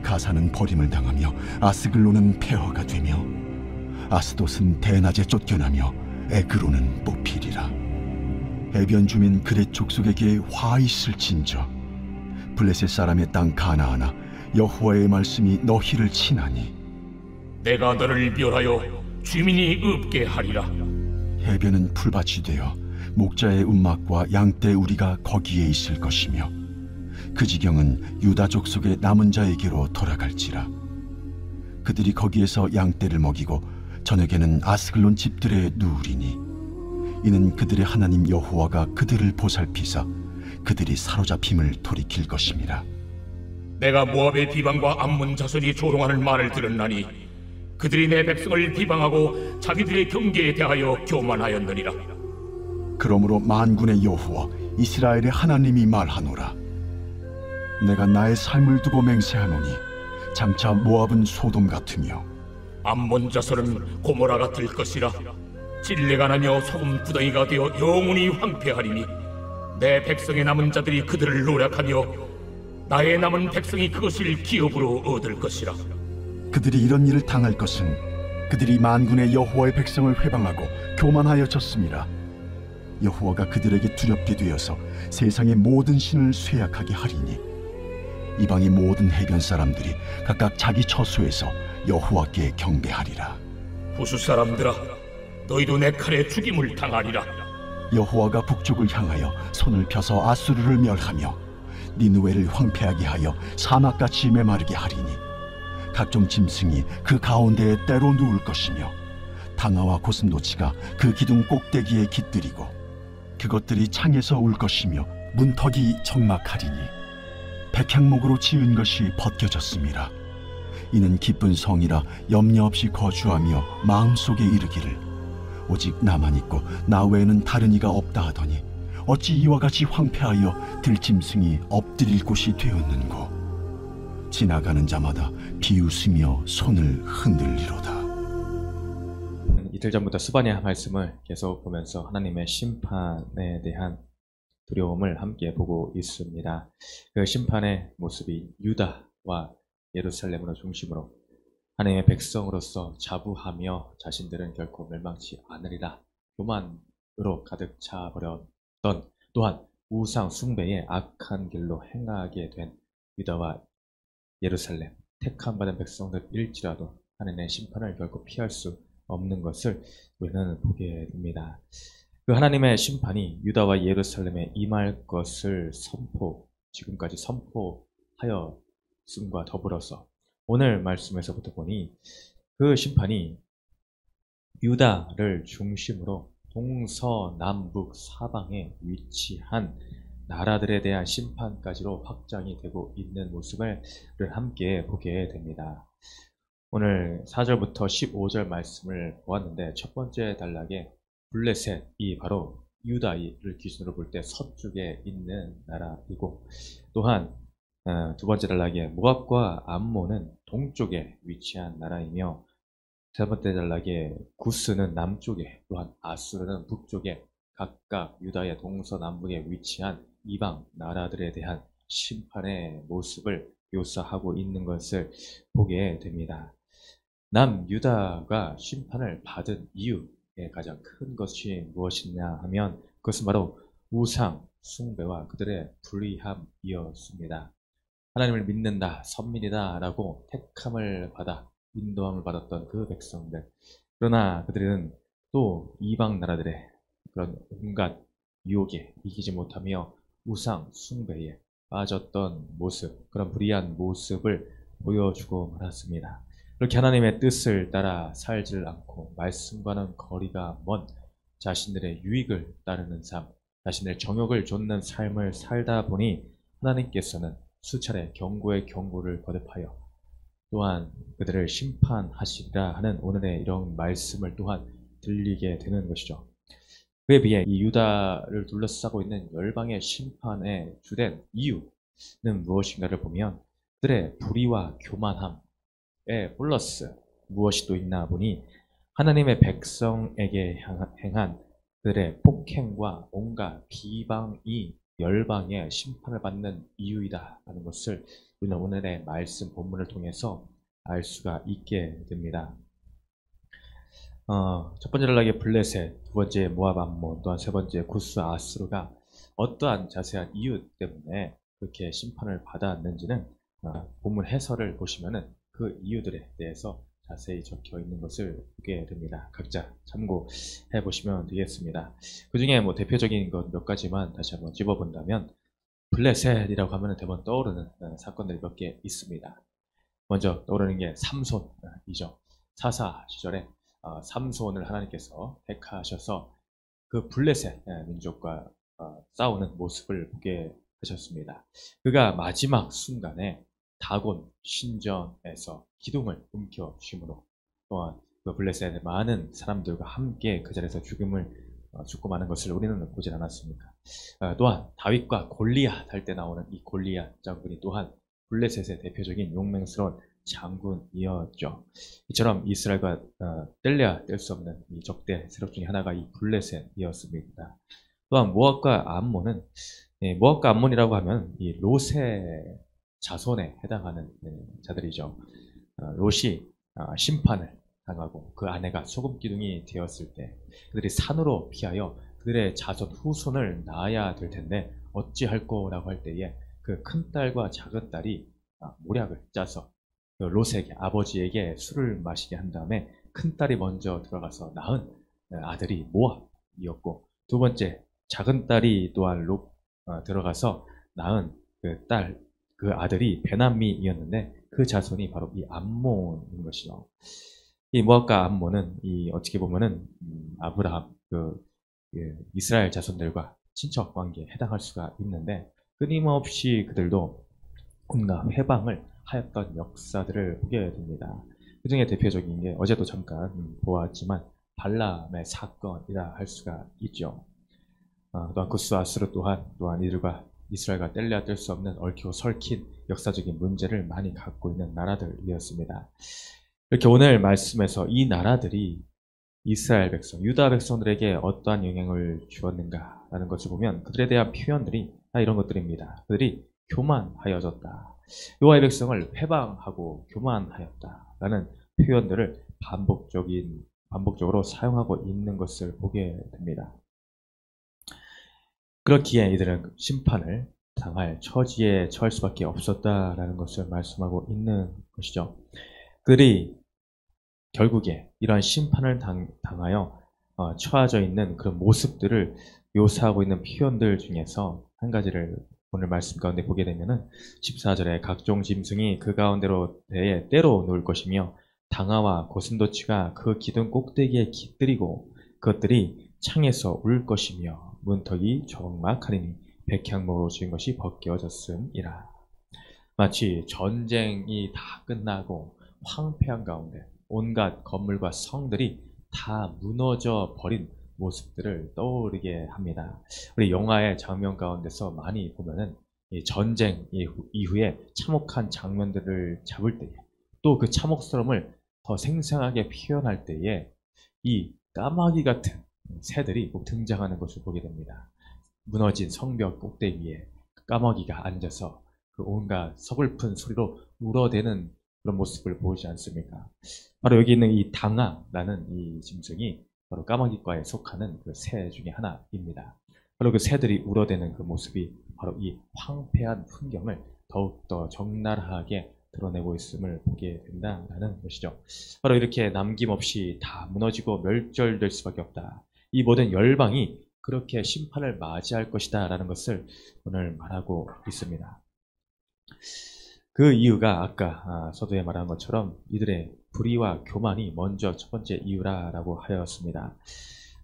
가사는 버림을 당하며 아스글론은 폐허가 되며 아스돗은 대낮에 쫓겨나며 에그로는 뽑히리라. 해변 주민 그렛 족속에게 화 있을진저. 블레셋 사람의 땅 가나아나, 여호와의 말씀이 너희를 치나니 내가 너를 멸하여 주민이 없게 하리라. 해변은 풀밭이 되어 목자의 움막과 양떼 우리가 거기에 있을 것이며 그 지경은 유다 족속의 남은 자에게로 돌아갈지라. 그들이 거기에서 양떼를 먹이고 저녁에는 아스글론 집들에 누우리니 이는 그들의 하나님 여호와가 그들을 보살피사 그들이 사로잡힘을 돌이킬 것임이라. 내가 모압의 비방과 암몬 자손이 조롱하는 말을 들었나니 그들이 내 백성을 비방하고 자기들의 경계에 대하여 교만하였느니라. 그러므로 만군의 여호와 이스라엘의 하나님이 말하노라. 내가 나의 삶을 두고 맹세하노니 장차 모압은 소돔 같으며 암몬 자손은 고모라 같을 것이라. 진리가 나며 소금 구덩이가 되어 영원히 황폐하리니 내 백성의 남은 자들이 그들을 노력하며 나의 남은 백성이 그것을 기업으로 얻을 것이라. 그들이 이런 일을 당할 것은 그들이 만군의 여호와의 백성을 회방하고 교만하여졌음이라. 여호와가 그들에게 두렵게 되어서 세상의 모든 신을 쇠약하게 하리니 이방의 모든 해변 사람들이 각각 자기 처소에서 여호와께 경배하리라. 후수 사람들아, 너희도 내 칼에 죽임을 당하리라. 여호와가 북쪽을 향하여 손을 펴서 아수르를 멸하며 니느웨를 황폐하게 하여 사막같이 메마르게 하리니 각종 짐승이 그 가운데에 때로 누울 것이며 당아와 고슴도치가 그 기둥 꼭대기에 깃들이고 그것들이 창에서 울 것이며 문턱이 적막하리니 백향목으로 지은 것이 벗겨졌음이라. 이는 기쁜 성이라 염려 없이 거주하며 마음속에 이르기를 오직 나만 있고 나 외에는 다른 이가 없다 하더니 어찌 이와 같이 황폐하여 들짐승이 엎드릴 곳이 되었는고. 지나가는 자마다 비웃으며 손을 흔들리로다. 이틀 전부터 스바냐 말씀을 계속 보면서 하나님의 심판에 대한 두려움을 함께 보고 있습니다. 그 심판의 모습이 유다와 예루살렘으로 중심으로 하나님의 백성으로서 자부하며 자신들은 결코 멸망치 않으리라 교만으로 가득 차버렸던, 또한 우상 숭배의 악한 길로 행하게 된 유다와 예루살렘, 택함받은 백성들일지라도 하나님의 심판을 결코 피할 수 없는 것을 우리는 보게 됩니다. 그 하나님의 심판이 유다와 예루살렘에 임할 것을 지금까지 선포하였음과 더불어서 오늘 말씀에서부터 보니 그 심판이 유다를 중심으로 동서남북 사방에 위치한 나라들에 대한 심판까지로 확장이 되고 있는 모습을 함께 보게 됩니다. 오늘 4절부터 15절 말씀을 보았는데 첫 번째 단락에 블레셋이 바로 유다를 기준으로 볼 때 서쪽에 있는 나라이고, 또한 두 번째 단락에 모압과 암몬은 동쪽에 위치한 나라이며, 세 번째 단락에 구스는 남쪽에, 또한 아수르는 북쪽에 각각 유다의 동서남북에 위치한 이방 나라들에 대한 심판의 모습을 묘사하고 있는 것을 보게 됩니다. 남유다가 심판을 받은 이유의 가장 큰 것이 무엇이냐 하면 그것은 바로 우상 숭배와 그들의 불의함이었습니다. 하나님을 믿는다, 선민이다 라고 택함을 받아 인도함을 받았던 그 백성들, 그러나 그들은 또 이방 나라들의 그런 온갖 유혹에 이기지 못하며 우상 숭배에 빠졌던 모습, 그런 불의한 모습을 보여주고 말았습니다. 그렇게 하나님의 뜻을 따라 살지를 않고 말씀과는 거리가 먼 자신들의 유익을 따르는 삶, 자신의 정욕을 좇는 삶을 살다 보니 하나님께서는 수차례 경고의 경고를 거듭하여 또한 그들을 심판하시리라 하는 오늘의 이런 말씀을 또한 들리게 되는 것이죠. 그에 비해 이 유다를 둘러싸고 있는 열방의 심판의 주된 이유는 무엇인가를 보면 그들의 불의와 교만함 플러스 무엇이 또 있나 보니 하나님의 백성에게 행한 그들의 폭행과 온갖 비방이 열방의 심판을 받는 이유이다 하는 것을 우리는 오늘의 말씀 본문을 통해서 알 수가 있게 됩니다. 첫 번째 전략의 블레셋, 두 번째 모압 암몬, 또한 세 번째 구스 아수르가 어떠한 자세한 이유 때문에 그렇게 심판을 받았는지는 본문 해설을 보시면은 그 이유들에 대해서 자세히 적혀 있는 것을 보게 됩니다. 각자 참고해 보시면 되겠습니다. 그 중에 뭐 대표적인 것 몇 가지만 다시 한번 집어본다면 블레셋이라고 하면 대부분 떠오르는 사건들이 몇 개 있습니다. 먼저 떠오르는 게 삼손이죠. 사사 시절에 삼손을 하나님께서 택하셔서 그 블레셋 민족과 싸우는 모습을 보게 하셨습니다. 그가 마지막 순간에 다곤 신전에서 기둥을 움켜쥐므로 또한 그 블레셋의 많은 사람들과 함께 그 자리에서 죽고 마는 것을 우리는 보질 않았습니까? 또한 다윗과 골리앗 할 때 나오는 이 골리앗 장군이 또한 블레셋의 대표적인 용맹스러운 장군이었죠. 이처럼 이스라엘과 뗄래야 뗄 수 없는 이 적대 세력 중에 하나가 이 블레셋이었습니다. 또한 모압과 암몬은 모압과 암몬이라고 하면 이 롯의 자손에 해당하는 자들이죠. 롯이 심판을 당하고 그 아내가 소금 기둥이 되었을 때 그들이 산으로 피하여 그들의 자손 후손을 낳아야 될 텐데 어찌할 거라고 할 때에 그 큰딸과 작은딸이 모략을 짜서 그 롯에게 아버지에게 술을 마시게 한 다음에 큰딸이 먼저 들어가서 낳은 아들이 모압이었고 두 번째 작은딸이 또한 들어가서 낳은 그 아들이 베나미이었는데 그 자손이 바로 이 암몬인 것이죠. 이 모압과 암몬은 어떻게 보면은 아브라함 이스라엘 자손들과 친척 관계에 해당할 수가 있는데 끊임없이 그들도 온갖 회방을 하였던 역사들을 보게 됩니다. 그 중에 대표적인 게 어제도 잠깐 보았지만 발람의 사건이라 할 수가 있죠. 또한 구스 아수르 또한 이들과 이스라엘과 뗄래야 뗄 수 없는 얽히고 설킨 역사적인 문제를 많이 갖고 있는 나라들이었습니다. 이렇게 오늘 말씀에서 이 나라들이 이스라엘 백성, 유다 백성들에게 어떠한 영향을 주었는가라는 것을 보면 그들에 대한 표현들이 다 이런 것들입니다. 그들이 교만하여졌다. 여호와의 백성을 회방하고 교만하였다라는 표현들을 반복적으로 사용하고 있는 것을 보게 됩니다. 그렇기에 이들은 심판을 당할 처지에 처할 수밖에 없었다라는 것을 말씀하고 있는 것이죠. 그들이 결국에 이러한 심판을 당하여 처해져 있는 그런 모습들을 묘사하고 있는 표현들 중에서 한 가지를 오늘 말씀 가운데 보게 되면은 14절에 각종 짐승이 그 가운데로 때로 놓을 것이며 당아와 고슴도치가 그 기둥 꼭대기에 깃들이고 그것들이 창에서 울 것이며 문턱이 적막하리니 백향목으로 지은 것이 벗겨졌음이라. 마치 전쟁이 다 끝나고 황폐한 가운데 온갖 건물과 성들이 다 무너져 버린 모습들을 떠오르게 합니다. 우리 영화의 장면 가운데서 많이 보면은 이 전쟁 이후에 참혹한 장면들을 잡을 때에 또 그 참혹스러움을 더 생생하게 표현할 때에 이 까마귀 같은 새들이 꼭 등장하는 것을 보게 됩니다. 무너진 성벽 꼭대기에 까마귀가 앉아서 그 온갖 서글픈 소리로 울어대는 그런 모습을 보이지 않습니까? 바로 여기 있는 이 당아라는 이 짐승이 바로 까마귀과에 속하는 그 새 중에 하나입니다. 바로 그 새들이 울어대는 그 모습이 바로 이 황폐한 풍경을 더욱더 적나라하게 드러내고 있음을 보게 된다는 것이죠. 바로 이렇게 남김없이 다 무너지고 멸절될 수밖에 없다. 이 모든 열방이 그렇게 심판을 맞이할 것이다 라는 것을 오늘 말하고 있습니다. 그 이유가 아까 서두에 말한 것처럼 이들의 불의와 교만이 먼저 첫 번째 이유라고 하였습니다.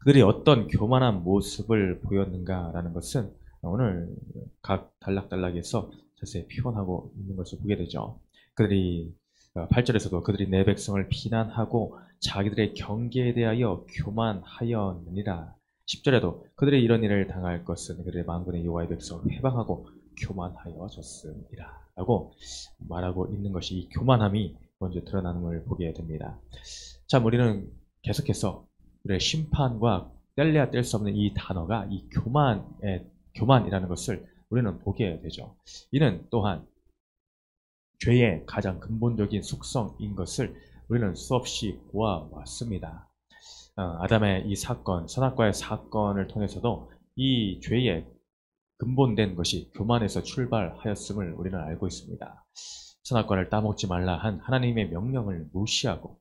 그들이 어떤 교만한 모습을 보였는가라는 것은 오늘 각 단락단락에서 자세히 표현하고 있는 것을 보게 되죠. 그들이 8절에서도 그들이 내 백성을 비난하고 자기들의 경계에 대하여 교만하였느니라. 10절에도 그들이 이런 일을 당할 것은 그들의 만군의 여호와의 백성을 회방하고 교만하여졌음이라 라고 말하고 있는 것이 이 교만함이 먼저 드러나는 걸 보게 됩니다. 참 우리는 계속해서 우리의 심판과 뗄래야 뗄 수 없는 이 단어가 이 교만이라는 것을 우리는 보게 되죠. 이는 또한 죄의 가장 근본적인 속성인 것을 우리는 수없이 보아왔습니다. 아담의 이 사건, 선악과의 사건을 통해서도 이 죄의 근본된 것이 교만에서 출발하였음을 우리는 알고 있습니다. 선악과를 따먹지 말라 한 하나님의 명령을 무시하고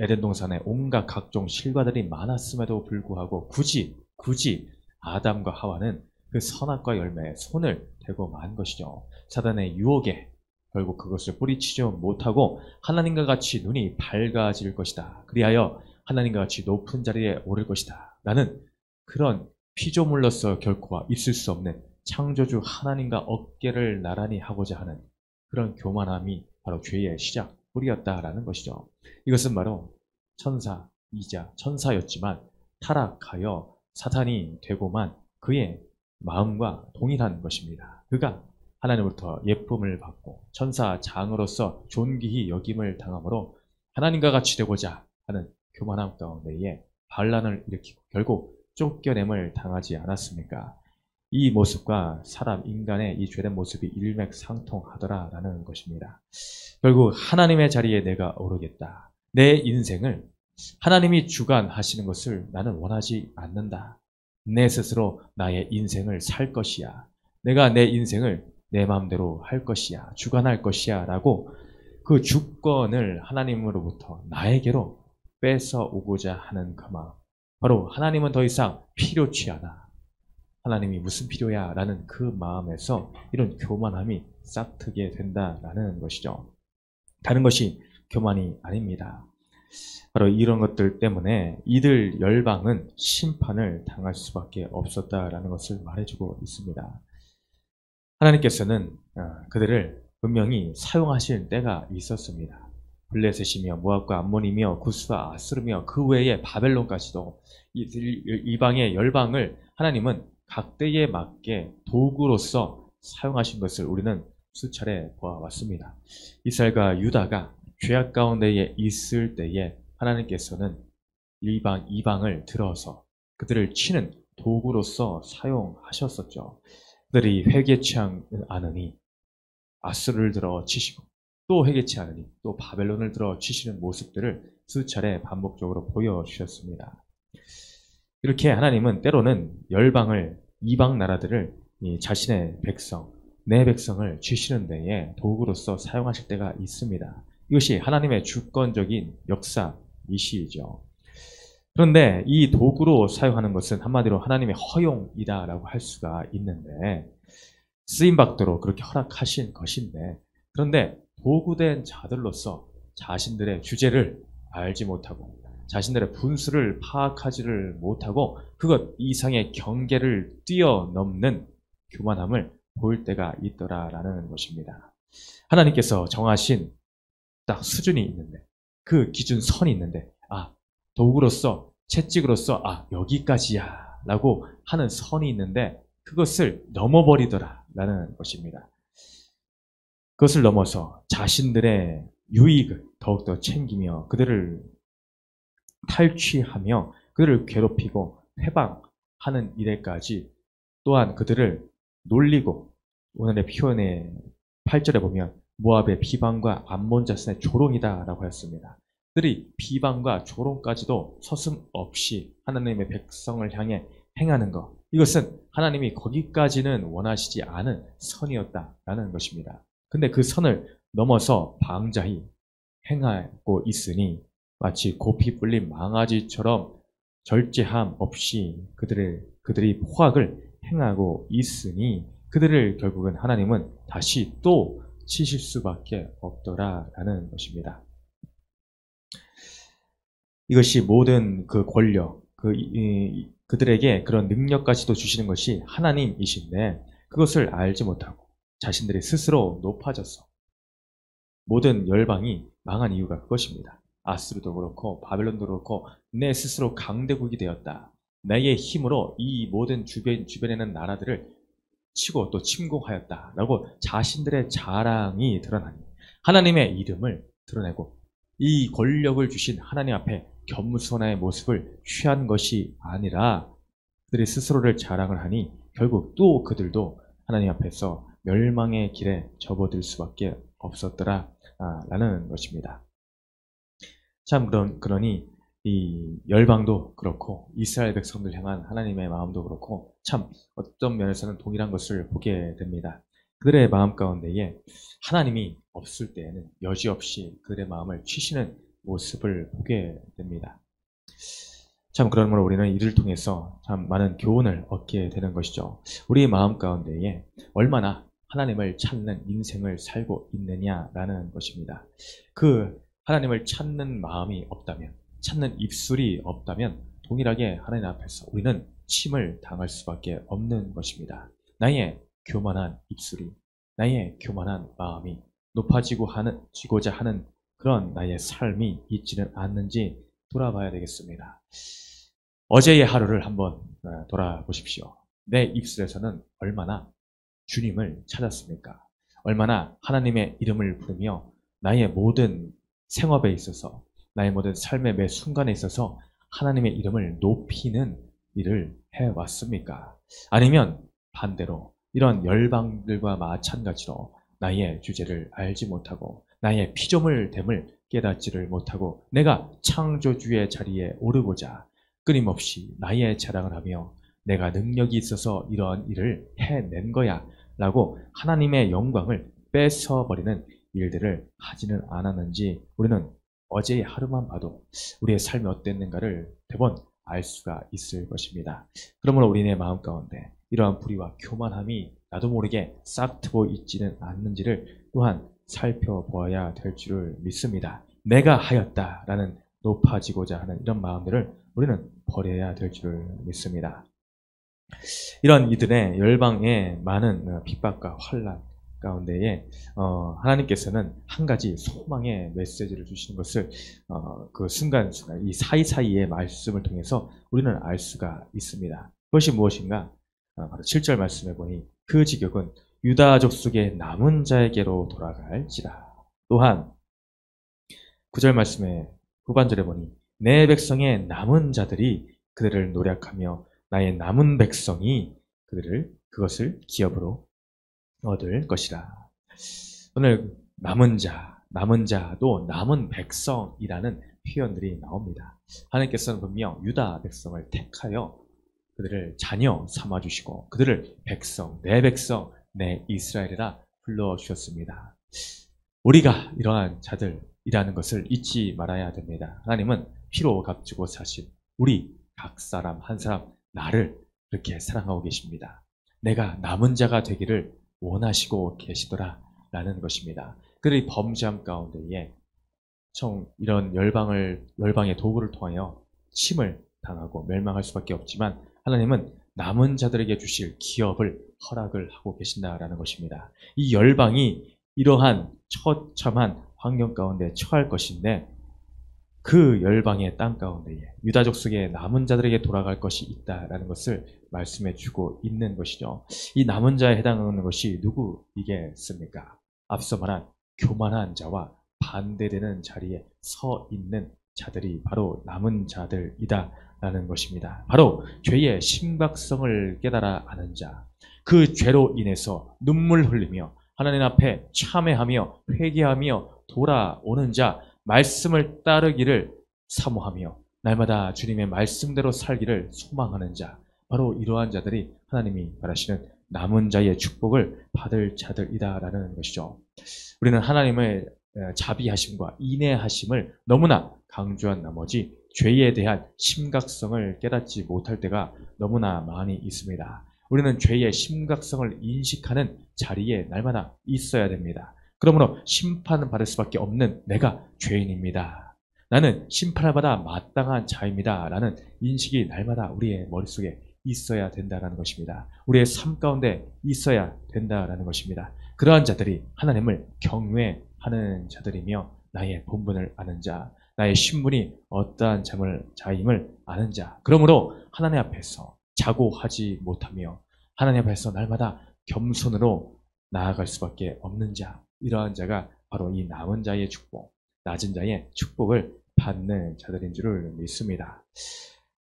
에덴 동산에 온갖 각종 실과들이 많았음에도 불구하고 굳이 아담과 하와는 그 선악과 열매에 손을 대고 만 것이죠. 사단의 유혹에 결국 그것을 뿌리치지 못하고 하나님과 같이 눈이 밝아질 것이다. 그리하여 하나님과 같이 높은 자리에 오를 것이다. 라는 그런 피조물로서 결코 있을 수 없는 창조주 하나님과 어깨를 나란히 하고자 하는 그런 교만함이 바로 죄의 시작, 뿌리였다라는 것이죠. 이것은 바로 천사이자 천사였지만 타락하여 사탄이 되고만 그의 마음과 동일한 것입니다. 그가 하나님으로부터 예쁨을 받고 천사장으로서 존귀히 여김을 당함으로 하나님과 같이 되고자 하는 교만함 가운데에 반란을 일으키고 결국 쫓겨냄을 당하지 않았습니까? 이 모습과 인간의 이 죄된 모습이 일맥상통하더라라는 것입니다. 결국 하나님의 자리에 내가 오르겠다. 내 인생을 하나님이 주관하시는 것을 나는 원하지 않는다. 내 스스로 나의 인생을 살 것이야. 내가 내 인생을 내 마음대로 할 것이야. 주관할 것이야. 라고 그 주권을 하나님으로부터 나에게로 뺏어 오고자 하는 그 마음. 바로 하나님은 더 이상 필요치 않아. 하나님이 무슨 필요야? 라는 그 마음에서 이런 교만함이 싹트게 된다라는 것이죠. 다른 것이 교만이 아닙니다. 바로 이런 것들 때문에 이들 열방은 심판을 당할 수밖에 없었다라는 것을 말해주고 있습니다. 하나님께서는 그들을 분명히 사용하실 때가 있었습니다. 블레셋이며 모압과 암몬이며 구스와 아스르며 그 외에 바벨론까지도 이방의 열방을 하나님은 각 때에 맞게 도구로서 사용하신 것을 우리는 수차례 보아왔습니다. 이스라엘과 유다가 죄악 가운데에 있을 때에 하나님께서는 이방을 들어서 그들을 치는 도구로서 사용하셨었죠. 그들이 회개치 않으니 아수르를 들어 치시고 또 회개치 않으니 또 바벨론을 들어 치시는 모습들을 수차례 반복적으로 보여주셨습니다. 이렇게 하나님은 때로는 열방을, 이방 나라들을 자신의 백성, 내 백성을 치시는 데에 도구로서 사용하실 때가 있습니다. 이것이 하나님의 주권적인 역사이시죠. 그런데 이 도구로 사용하는 것은 한마디로 하나님의 허용이다라고 할 수가 있는데, 쓰임받도록 그렇게 허락하신 것인데, 그런데 도구된 자들로서 자신들의 주제를 알지 못하고 자신들의 분수를 파악하지를 못하고 그것 이상의 경계를 뛰어넘는 교만함을 보일 때가 있더라라는 것입니다. 하나님께서 정하신 딱 수준이 있는데, 그 기준선이 있는데, 도구로서, 채찍으로서 여기까지야 라고 하는 선이 있는데 그것을 넘어버리더라라는 것입니다. 그것을 넘어서 자신들의 유익을 더욱더 챙기며 그들을 탈취하며 그들을 괴롭히고 회방하는 일에까지, 또한 그들을 놀리고, 오늘의 표현의 8절에 보면 모압의 비방과 암몬 자손의 조롱이다라고 했습니다. 그들이 비방과 조롱까지도 서슴없이 하나님의 백성을 향해 행하는 것, 이것은 하나님이 거기까지는 원하시지 않은 선이었다라는 것입니다. 근데 그 선을 넘어서 방자히 행하고 있으니 마치 고피 뿔린 망아지처럼 절제함 없이 그들이 포악을 행하고 있으니 그들을 결국은 하나님은 다시 또 치실 수밖에 없더라라는 것입니다. 이것이 모든 그 권력, 그들에게 그런 능력까지도 주시는 것이 하나님이신데 그것을 알지 못하고 자신들이 스스로 높아져서 모든 열방이 망한 이유가 그것입니다. 아수르도 그렇고 바벨론도 그렇고 내 스스로 강대국이 되었다. 나의 힘으로 이 모든 주변에 있는 나라들을 치고 또 침공하였다라고 자신들의 자랑이 드러나니 하나님의 이름을 드러내고 이 권력을 주신 하나님 앞에 겸손의 모습을 취한 것이 아니라 그들이 스스로를 자랑을 하니 결국 또 그들도 하나님 앞에서 멸망의 길에 접어들 수밖에 없었더라 라는 것입니다. 참 그러니 이 열방도 그렇고 이스라엘 백성들 향한 하나님의 마음도 그렇고 참 어떤 면에서는 동일한 것을 보게 됩니다. 그들의 마음 가운데에 하나님이 없을 때에는 여지없이 그들의 마음을 치시는 모습을 보게 됩니다. 참 그러므로 우리는 이를 통해서 참 많은 교훈을 얻게 되는 것이죠. 우리의 마음 가운데에 얼마나 하나님을 찾는 인생을 살고 있느냐라는 것입니다. 그 하나님을 찾는 마음이 없다면, 찾는 입술이 없다면 동일하게 하나님 앞에서 우리는 침을 당할 수밖에 없는 것입니다. 교만한 입술이, 나의 교만한 마음이 높아지고자 하는 그런 나의 삶이 있지는 않는지 돌아봐야 되겠습니다. 어제의 하루를 한번 돌아보십시오. 내 입술에서는 얼마나 주님을 찾았습니까? 얼마나 하나님의 이름을 부르며 나의 모든 생업에 있어서, 나의 모든 삶의 매 순간에 있어서 하나님의 이름을 높이는 일을 해왔습니까? 아니면 반대로 이런 열방들과 마찬가지로 나의 주제를 알지 못하고 나의 피조물됨을 깨닫지를 못하고 내가 창조주의 자리에 오르고자 끊임없이 나의 자랑을 하며 내가 능력이 있어서 이러한 일을 해낸 거야 라고 하나님의 영광을 뺏어버리는 일들을 하지는 않았는지 우리는 어제의 하루만 봐도 우리의 삶이 어땠는가를 대번 알 수가 있을 것입니다. 그러므로 우리의 마음 가운데 이러한 불의와 교만함이 나도 모르게 싹트고 있지는 않는지를 또한 살펴보아야 될 줄을 믿습니다. 내가 하였다라는 높아지고자 하는 이런 마음들을 우리는 버려야 될 줄을 믿습니다. 이런 이들의 열방의 많은 핍박과 환난 가운데에 하나님께서는 한 가지 소망의 메시지를 주시는 것을 그 순간순간 이 사이사이의 말씀을 통해서 우리는 알 수가 있습니다. 그것이 무엇인가? 바로 7절 말씀에 보니 그 지경은 유다 족속의 남은 자에게로 돌아갈지라. 또한 9절 말씀의 후반절에 보니 내 백성의 남은 자들이 그들을 노략하며 나의 남은 백성이 그것을 기업으로 얻을 것이라. 오늘 남은 자도 남은 백성이라는 표현들이 나옵니다. 하나님께서는 분명 유다 백성을 택하여 그들을 자녀 삼아주시고 그들을 내 백성, 내 이스라엘이라 불러주셨습니다. 우리가 이러한 자들이라는 것을 잊지 말아야 됩니다. 하나님은 피로 값주고 사신 우리 각 사람 한 사람 나를 그렇게 사랑하고 계십니다. 내가 남은 자가 되기를 원하시고 계시더라 라는 것입니다. 그들의 범죄함 가운데에 이런 열방의 도구를 통하여 침을 당하고 멸망할 수밖에 없지만 하나님은 남은 자들에게 주실 기업을 허락을 하고 계신다라는 것입니다. 이 열방이 이러한 처참한 환경 가운데 처할 것인데 그 열방의 땅 가운데에 유다족 속의 남은 자들에게 돌아갈 것이 있다라는 것을 말씀해 주고 있는 것이죠. 이 남은 자에 해당하는 것이 누구이겠습니까? 앞서 말한 교만한 자와 반대되는 자리에 서 있는 자들이 바로 남은 자들이다라는 것입니다. 바로 죄의 심각성을 깨달아 아는 자, 그 죄로 인해서 눈물 흘리며 하나님 앞에 참회하며 회개하며 돌아오는 자, 말씀을 따르기를 사모하며 날마다 주님의 말씀대로 살기를 소망하는 자, 바로 이러한 자들이 하나님이 바라시는 남은 자의 축복을 받을 자들이다라는 것이죠. 우리는 하나님의 자비하심과 인내하심을 너무나 강조한 나머지 죄에 대한 심각성을 깨닫지 못할 때가 너무나 많이 있습니다. 우리는 죄의 심각성을 인식하는 자리에 날마다 있어야 됩니다. 그러므로 심판을 받을 수밖에 없는 내가 죄인입니다. 나는 심판을 받아 마땅한 자입니다. 라는 인식이 날마다 우리의 머릿속에 있어야 된다는 것입니다. 우리의 삶 가운데 있어야 된다는 것입니다. 그러한 자들이 하나님을 경외하는 자들이며 나의 본분을 아는 자, 나의 신분이 어떠한 자임을 아는 자, 그러므로 하나님 앞에서 자고하지 못하며 하나님 앞에서 날마다 겸손으로 나아갈 수밖에 없는 자, 이러한 자가 바로 이 남은 자의 축복, 낮은 자의 축복을 받는 자들인 줄을 믿습니다.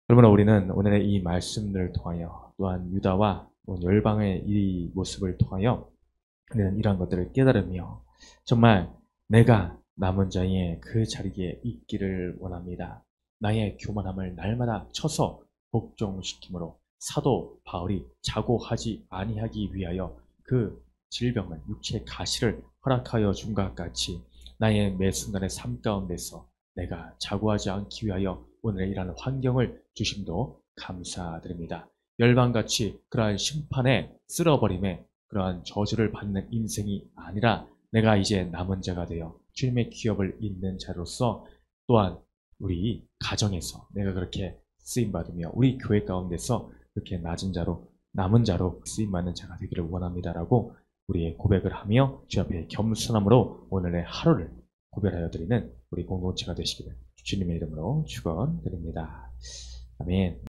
그러므로 우리는 오늘의 이 말씀들을 통하여 또한 유다와 열방의 이 모습을 통하여 우리는 이러한 것들을 깨달으며 정말 내가 남은 자의 그 자리에 있기를 원합니다. 나의 교만함을 날마다 쳐서 복종시킴으로 사도 바울이 자고하지 아니하기 위하여 그 질병을 육체의 가시를 허락하여 준 것 같이 나의 매 순간의 삶 가운데서 내가 자고하지 않기 위하여 오늘의 이러한 환경을 주심도 감사드립니다. 열방같이 그러한 심판에 쓸어버림에 그러한 저주를 받는 인생이 아니라 내가 이제 남은 자가 되어 주님의 기업을 잇는 자로서 또한 우리 가정에서 내가 그렇게 쓰임받으며 우리 교회 가운데서 그렇게 낮은 자로 남은 자로 쓰임받는 자가 되기를 원합니다라고 우리의 고백을 하며 주 앞에 겸손함으로 오늘의 하루를 구별하여 드리는 우리 공동체가 되시기를 주님의 이름으로 축원드립니다. 아멘.